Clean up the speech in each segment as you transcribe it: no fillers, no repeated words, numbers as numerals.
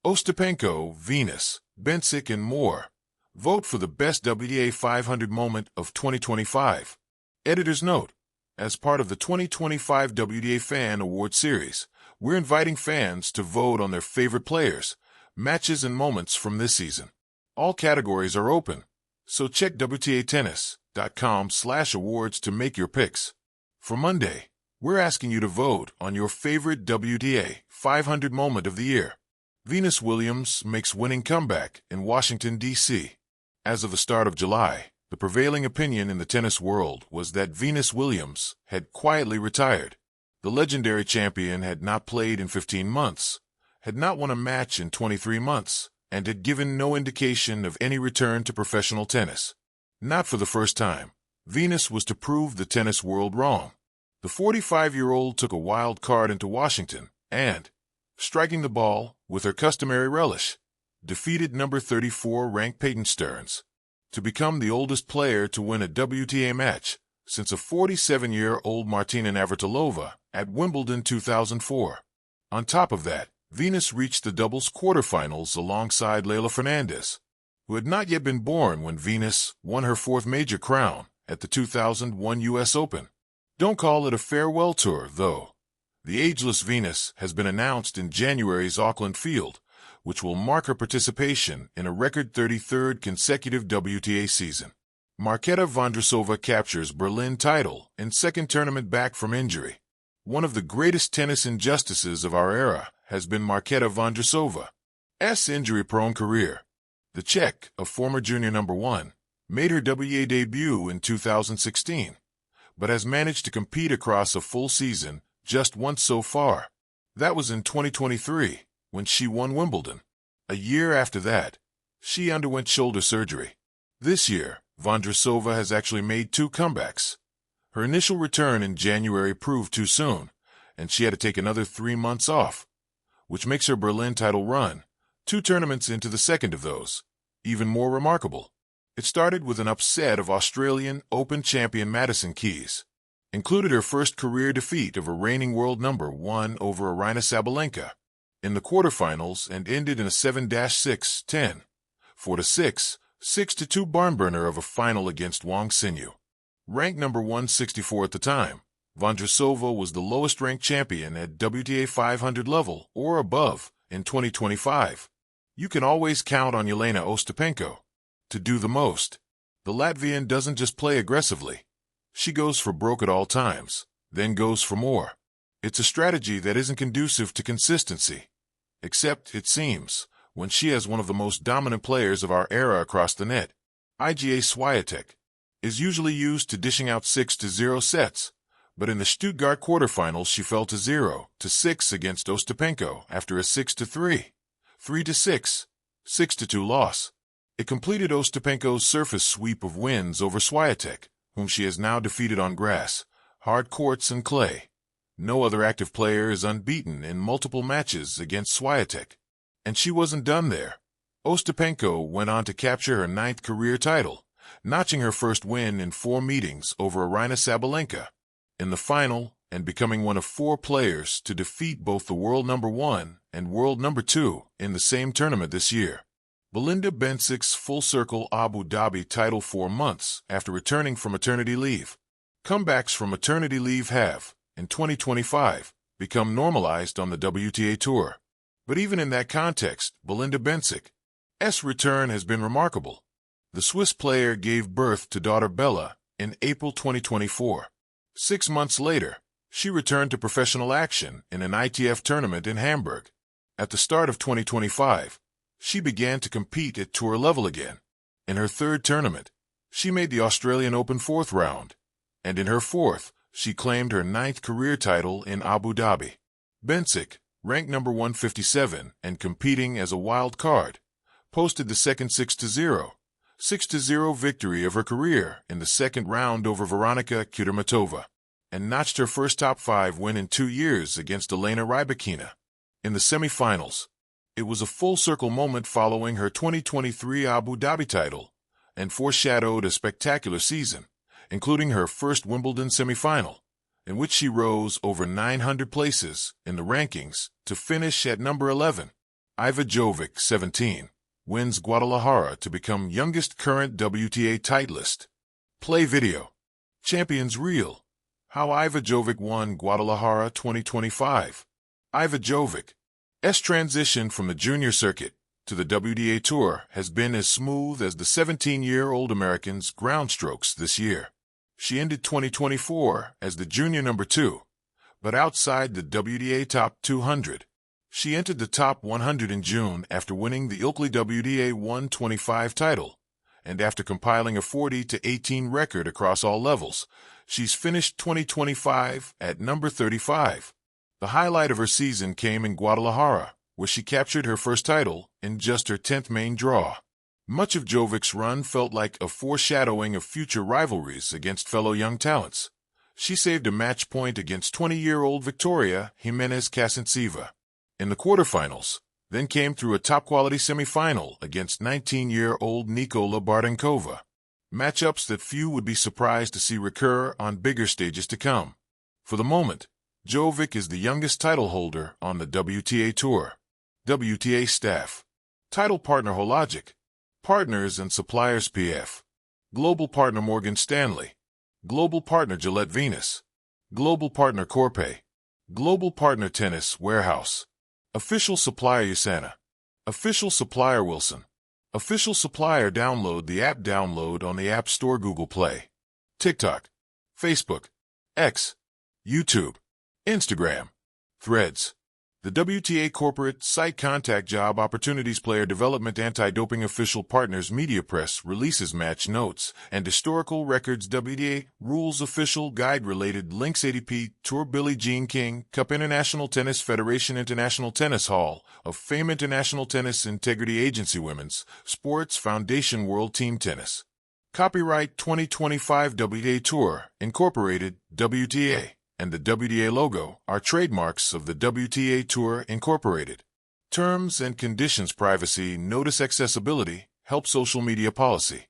Ostapenko, Venus, Bencic, and more. Vote for the best WTA 500 moment of 2025. Editor's note: as part of the 2025 WTA Fan Award Series, we're inviting fans to vote on their favorite players, matches, and moments from this season. All categories are open, so check WTAtennis.com/awards to make your picks. For Monday, we're asking you to vote on your favorite WTA 500 moment of the year. Venus Williams makes winning comeback in Washington, D.C. As of the start of July, the prevailing opinion in the tennis world was that Venus Williams had quietly retired. The legendary champion had not played in 15 months, had not won a match in 23 months, and had given no indication of any return to professional tennis. Not for the first time, Venus was to prove the tennis world wrong. The 45-year-old took a wild card into Washington and, striking the ball with her customary relish, defeated number 34 ranked Peyton Stearns to become the oldest player to win a WTA match since a 47-year-old Martina Navratilova at Wimbledon 2004. On top of that, Venus reached the doubles quarterfinals alongside Leylah Fernandez, who had not yet been born when Venus won her fourth major crown at the 2001 U.S. Open. Don't call it a farewell tour, though. The ageless Venus has been announced in January's Auckland Field, which will mark her participation in a record 33rd consecutive WTA season. Marketa Vondrousova captures Berlin title in second tournament back from injury. One of the greatest tennis injustices of our era has been Marketa Vondrousova's injury-prone career. The Czech, a former junior number one, made her WTA debut in 2016, but has managed to compete across a full season just once so far. That was in 2023, when she won Wimbledon. A year after that, she underwent shoulder surgery. This year, Vondrousova has actually made two comebacks. Her initial return in January proved too soon, and she had to take another 3 months off, which makes her Berlin title run 2 tournaments into the second of those even more remarkable. It started with an upset of Australian Open champion Madison Keys, included her first career defeat of a reigning world number 1 over Aryna Sabalenka in the quarterfinals, and ended in a 7-6-10, 4-6, 6-2 barnburner of a final against Wang Xinyu. Ranked number 164 at the time, Vondrousova was the lowest-ranked champion at WTA 500 level or above in 2025. You can always count on Jelena Ostapenko to do the most. The Latvian doesn't just play aggressively. She goes for broke at all times, then goes for more. It's a strategy that isn't conducive to consistency, except, it seems, when she has one of the most dominant players of our era across the net. Iga Swiatek is usually used to dishing out 6-0 sets, but in the Stuttgart quarterfinals she fell to 0-6 against Ostapenko after a 6-3, 3-6, 6-2 loss. It completed Ostapenko's surface sweep of wins over Swiatek, whom she has now defeated on grass, hard courts, and clay. No other active player is unbeaten in multiple matches against Swiatek. And she wasn't done there. Ostapenko went on to capture her 9th career title, notching her first win in 4 meetings over Aryna Sabalenka in the final, and becoming one of 4 players to defeat both the world number 1 and world number 2 in the same tournament this year. Belinda Bencic's full-circle Abu Dhabi title 4 months after returning from maternity leave. Comebacks from maternity leave have, in 2025, become normalized on the WTA Tour. But even in that context, Belinda Bencic's return has been remarkable. The Swiss player gave birth to daughter Bella in April 2024. 6 months later, she returned to professional action in an ITF tournament in Hamburg. At the start of 2025, she began to compete at tour level again. In her 3rd tournament, she made the Australian Open 4th round, and in her 4th, she claimed her 9th career title in Abu Dhabi. Bencic, ranked number 157 and competing as a wild card, posted the second 6-0, 6-0 victory of her career in the second round over Veronika Kudermetova, and notched her first top 5 win in 2 years against Elena Rybakina. In the semifinals, it was a full-circle moment following her 2023 Abu Dhabi title, and foreshadowed a spectacular season, including her first Wimbledon semifinal, in which she rose over 900 places in the rankings to finish at number 11. Iva Jovic, 17, wins Guadalajara to become youngest current WTA titleist. Play video. Champions Reel. How Iva Jovic won Guadalajara 2025. Iva Jovic's transition from the junior circuit to the WTA Tour has been as smooth as the 17-year-old American's ground strokes this year. She ended 2024 as the junior number 2, but outside the WTA top 200. She entered the top 100 in June after winning the Ilkley WTA 125 title, and after compiling a 40-18 record across all levels, she's finished 2025 at number 35. The highlight of her season came in Guadalajara, where she captured her first title in just her 10th main draw. Much of Jovic's run felt like a foreshadowing of future rivalries against fellow young talents. She saved a match point against 20-year-old Victoria Jimenez-Casanceva in the quarterfinals, then came through a top-quality semifinal against 19-year-old Nikola Bardenkova. Matchups that few would be surprised to see recur on bigger stages to come. For the moment, Jovic is the youngest title holder on the WTA Tour. WTA staff. Title partner Hologic. Partners and suppliers PF. Global partner Morgan Stanley. Global partner Gillette Venus. Global partner Corpay. Global partner Tennis Warehouse. Official supplier Usana. Official supplier Wilson. Official supplier Download the app. Download on the App Store, Google Play, TikTok, Facebook, X, YouTube, Instagram, Threads. The WTA corporate site contact job opportunities player development anti-doping official partners media press releases match notes and historical records WTA rules official guide related links ADP Tour Billie Jean King Cup International Tennis Federation International Tennis Hall of Fame International Tennis Integrity Agency Women's Sports Foundation World Team Tennis. Copyright 2025 WTA Tour Incorporated WTA and the WTA logo are trademarks of the WTA Tour Incorporated. Terms and conditions. Privacy notice. Accessibility help social media policy.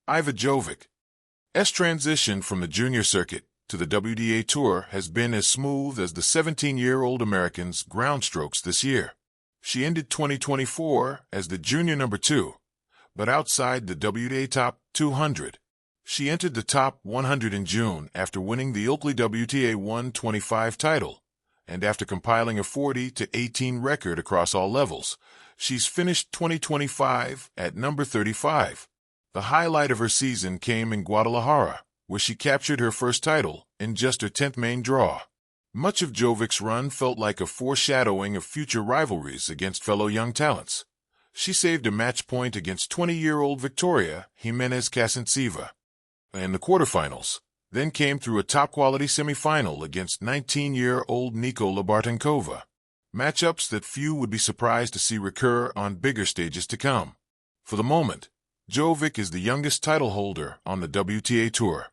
Iva Jovic's transition from the junior circuit to the WTA Tour has been as smooth as the 17-year-old American's ground strokes this year. She ended 2024 as the junior number 2, but outside the WTA top 200. She entered the top 100 in June after winning the Ilkley WTA 125 title, and after compiling a 40-18 record across all levels, she's finished 2025 at number 35. The highlight of her season came in Guadalajara, where she captured her first title in just her 10th main draw. Much of Jovic's run felt like a foreshadowing of future rivalries against fellow young talents. She saved a match point against 20-year-old Victoria Jimenez-Casanceva in the quarterfinals, then came through a top-quality semifinal against 19-year-old Nikola Bardenkova. Matchups that few would be surprised to see recur on bigger stages to come. For the moment, Jovic is the youngest title holder on the WTA Tour.